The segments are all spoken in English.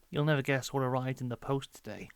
You'll never guess what arrived in the post today.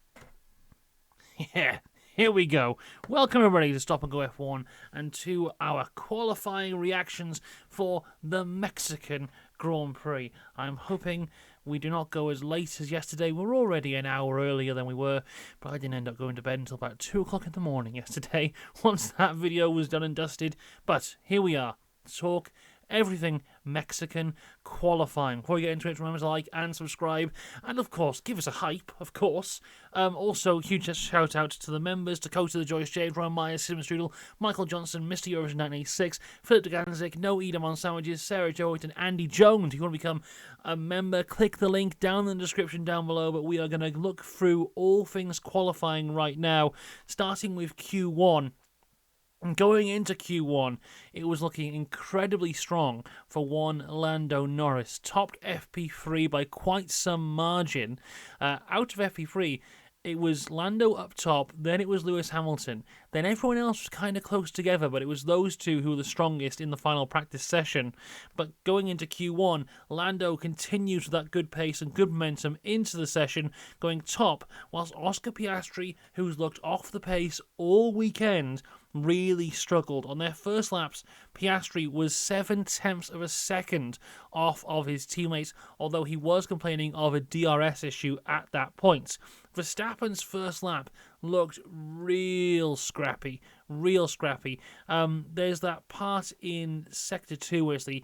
Yeah, here we go. Welcome everybody to Stop and Go F1 and to our qualifying reactions for the Mexican Grand Prix. I'm hoping we do not go as late as yesterday. We're already an hour earlier than we were, but I didn't end up going to bed until about 2 o'clock in the morning yesterday once that video was done and dusted. But here we are to talk everything Mexican qualifying. Before we get into it, remember to like and subscribe, and of course, give us a hype, of course. Also, huge shout out to the members: Dakota the Joyce, James Ryan Myers, Simon Strudel, Michael Johnson, Mr. Eurovision 1986, Philip Deganzik, No Edam on Sandwiches, Sarah Jowett, and Andy Jones. If you want to become a member, click the link down in the description down below. But we are going to look through all things qualifying right now, starting with Q1. And going into Q1, it was looking incredibly strong for one Lando Norris. Topped FP3 by quite some margin. Out of FP3, it was Lando up top, then it was Lewis Hamilton. Then everyone else was kind of close together, but it was those two who were the strongest in the final practice session. But going into Q1, Lando continues with that good pace and good momentum into the session, going top, whilst Oscar Piastri, who's looked off the pace all weekend, really struggled. On their first laps, Piastri was 7/10 of a second off of his teammates, although he was complaining of a DRS issue at that point. Verstappen's first lap looked real scrappy. There's that part in Sector 2 where it's the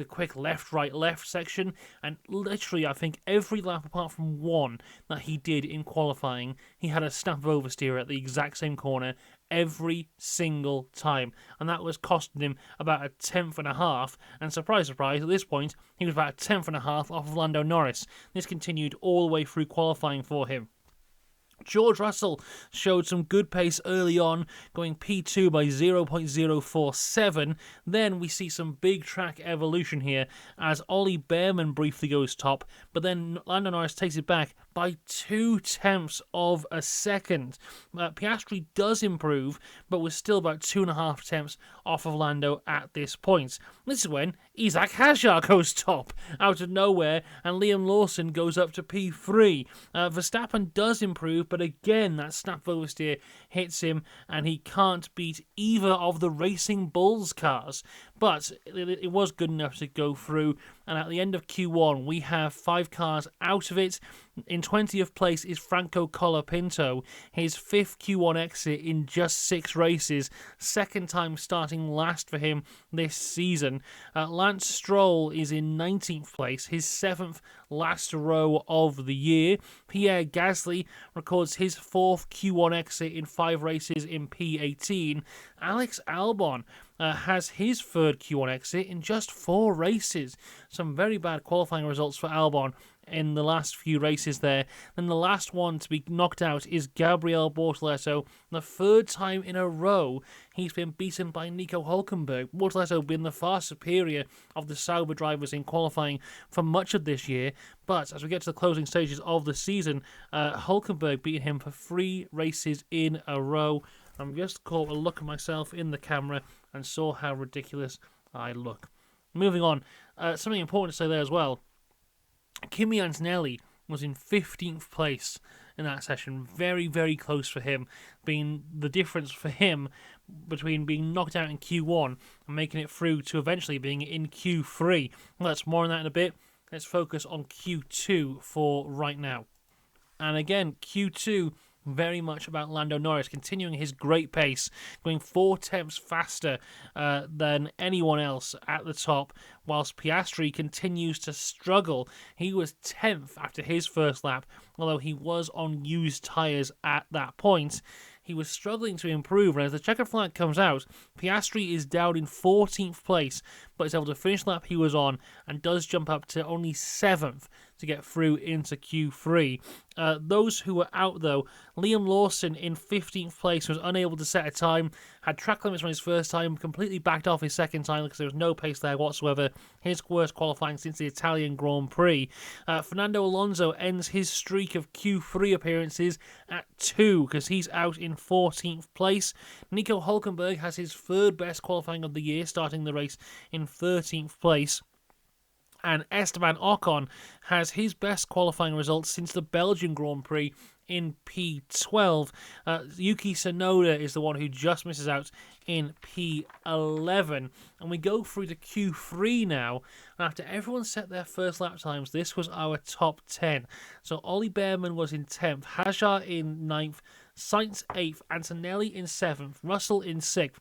quick left, right, left section, and literally I think every lap apart from one that he did in qualifying, he had a snap of oversteer at the exact same corner every single time, and that was costing him about a tenth and a half, and surprise, surprise, at this point, he was about a tenth and a half off of Lando Norris. This continued all the way through qualifying for him. George Russell showed some good pace early on, going P2 by 0.047. Then we see some big track evolution here as Ollie Behrman briefly goes top, but then Lando Norris takes it back by 2/10 of a second. Piastri does improve, but was still about 2.5 tenths off of Lando at this point. This is when Isaac Hajar goes top out of nowhere, and Liam Lawson goes up to P3. Verstappen does improve, but again, that snap oversteer hits him, and he can't beat either of the Racing Bulls cars. But it was good enough to go through, and at the end of Q1, we have 5 cars out of it. In 20th place is Franco Colapinto, his 5th Q1 exit in just 6 races, second time starting last for him this season. Lance Stroll is in 19th place, his 7th last row of the year. Pierre Gasly records his 4th Q1 exit in 5 races in P18. Alex Albon has his 3rd Q1 exit in just 4 races. Some very bad qualifying results for Albon in the last few races there. Then the last one to be knocked out is Gabriel Bortoleto. The 3rd time in a row he's been beaten by Nico Hülkenberg. Bortoleto being the far superior of the Sauber drivers in qualifying for much of this year. But as we get to the closing stages of the season, Hülkenberg beating him for 3 races in a row. I'm just caught a look at myself in the camera and saw how ridiculous I look. Moving on, something important to say there as well. Kimi Antonelli was in 15th place in that session. Very, very close for him, being the difference for him between being knocked out in Q1 and making it through to eventually being in Q3. Well, that's more on that in a bit. Let's focus on Q2 for right now. And again, Q2, very much about Lando Norris continuing his great pace, going 4/10 faster than anyone else at the top, whilst Piastri continues to struggle. He was 10th after his first lap, although he was on used tyres at that point. He was struggling to improve, and as the checkered flag comes out, Piastri is down in 14th place, but is able to finish the lap he was on and does jump up to only 7th to get through into Q3. Those who were out, though, Liam Lawson in 15th place was unable to set a time, had track limits on his first time, completely backed off his second time because there was no pace there whatsoever. His worst qualifying since the Italian Grand Prix. Fernando Alonso ends his streak of Q3 appearances at 2 because he's out in 14th place. Nico Hülkenberg has his 3rd best qualifying of the year, starting the race in 13th place. And Esteban Ocon has his best qualifying results since the Belgian Grand Prix in P12. Yuki Tsunoda is the one who just misses out in P11. And we go through to Q3 now. And after everyone set their first lap times, this was our top 10. So Ollie Behrman was in 10th, Hajar in 9th, Sainz 8th, Antonelli in 7th, Russell in 6th,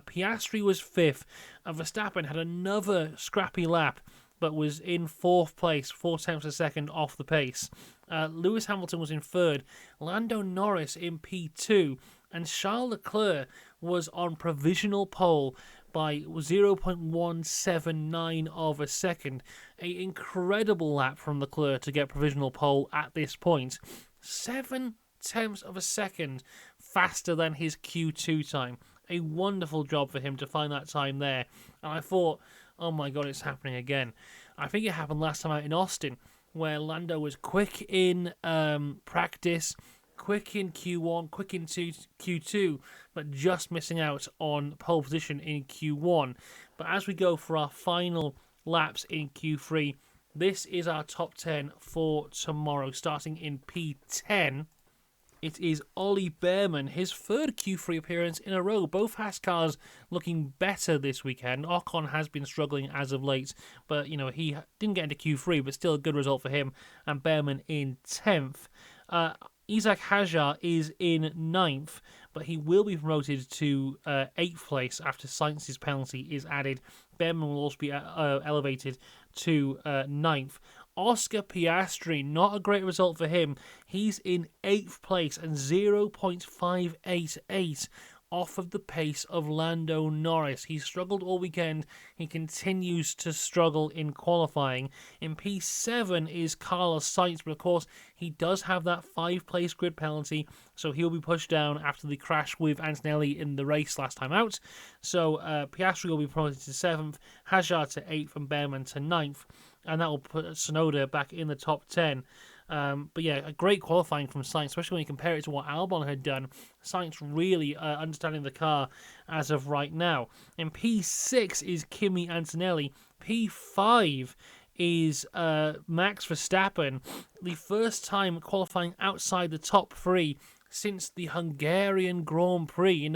Piastri was 5th, and Verstappen had another scrappy lap, but was in 4th place, 4/10 of a second off the pace. Lewis Hamilton was in 3rd, Lando Norris in P2, and Charles Leclerc was on provisional pole by 0.179 of a second. An incredible lap from Leclerc to get provisional pole at this point. 0.7 of a second faster than his Q2 time. A wonderful job for him to find that time there. And I thought, oh my god, it's happening again. I think it happened last time out in Austin, where Lando was quick in practice, quick in Q1, quick in Q2, but just missing out on pole position in Q1. But as we go for our final laps in Q3, this is our top 10 for tomorrow, starting in P10. It is Ollie Behrman, his 3rd Q3 appearance in a row. Both Haas cars looking better this weekend. Ocon has been struggling as of late, but he didn't get into Q3, but still a good result for him. And Behrman in 10th. Isaac Hajar is in 9th, but he will be promoted to 8th place after Sainz's penalty is added. Behrman will also be elevated to 9th. Oscar Piastri, not a great result for him. He's in 8th place and 0.588 off of the pace of Lando Norris. He struggled all weekend. He continues to struggle in qualifying. In P7 is Carlos Sainz, but of course he does have that 5-place grid penalty, so he'll be pushed down after the crash with Antonelli in the race last time out. So Piastri will be promoted to 7th, Hajar to 8th, and Behrman to 9th. And that will put Tsunoda back in the top 10. But yeah, a great qualifying from Sainz, especially when you compare it to what Albon had done. Sainz really understanding the car as of right now. In P6 is Kimi Antonelli. P5 is Max Verstappen. The first time qualifying outside the top 3 since the Hungarian Grand Prix.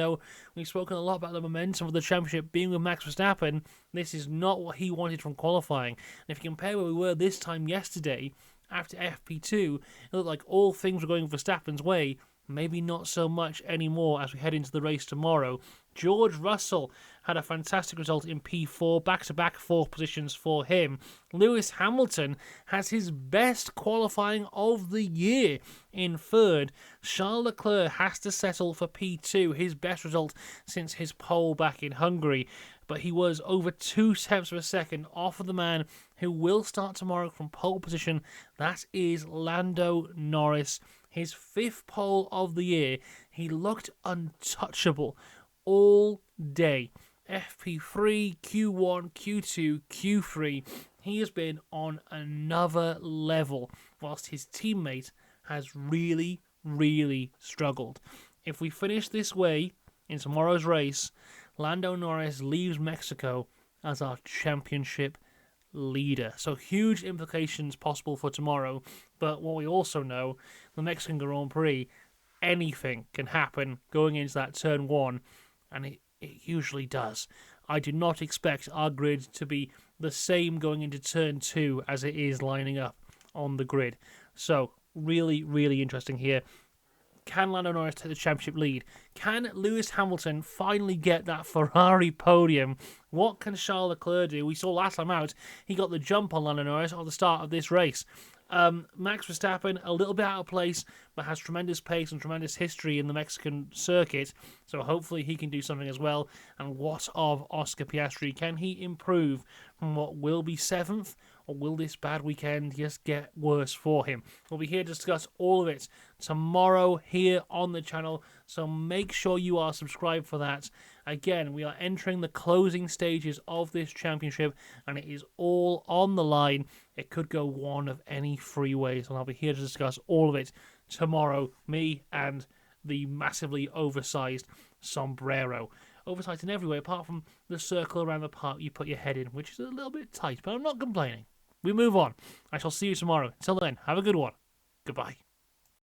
We've spoken a lot about the momentum of the championship being with Max Verstappen. This is not what he wanted from qualifying. And if you compare where we were this time yesterday, after FP2, it looked like all things were going Verstappen's way. Maybe not so much anymore as we head into the race tomorrow. George Russell had a fantastic result in P4, back-to-back 4th positions for him. Lewis Hamilton has his best qualifying of the year in 3rd. Charles Leclerc has to settle for P2, his best result since his pole back in Hungary. But he was over 0.2 of a second off of the man who will start tomorrow from pole position. That is Lando Norris. His 5th pole of the year. He looked untouchable all day. FP3, Q1, Q2, Q3. He has been on another level, whilst his teammate has really, really struggled. If we finish this way in tomorrow's race, Lando Norris leaves Mexico as our championship leader. So huge implications possible for tomorrow. But what we also know, the Mexican Grand Prix, anything can happen going into that turn 1, and it usually does. I do not expect our grid to be the same going into turn 2 as it is lining up on the grid. So really, really interesting here. Can Lando Norris take the championship lead? Can Lewis Hamilton finally get that Ferrari podium? What can Charles Leclerc do? We saw last time out, he got the jump on Lando Norris at the start of this race. Max Verstappen, a little bit out of place, but has tremendous pace and tremendous history in the Mexican circuit, so hopefully he can do something as well. And what of Oscar Piastri? Can he improve from what will be 7th, or will this bad weekend just get worse for him? We'll be here to discuss all of it tomorrow here on the channel, so make sure you are subscribed for that. Again, we are entering the closing stages of this championship, and it is all on the line. It could go one of any 3 ways, and I'll be here to discuss all of it tomorrow. Me and the massively oversized sombrero. Oversized in every way, apart from the circle around the part you put your head in, which is a little bit tight, but I'm not complaining. we move on. I shall see you tomorrow. Until then, have a good one. Goodbye.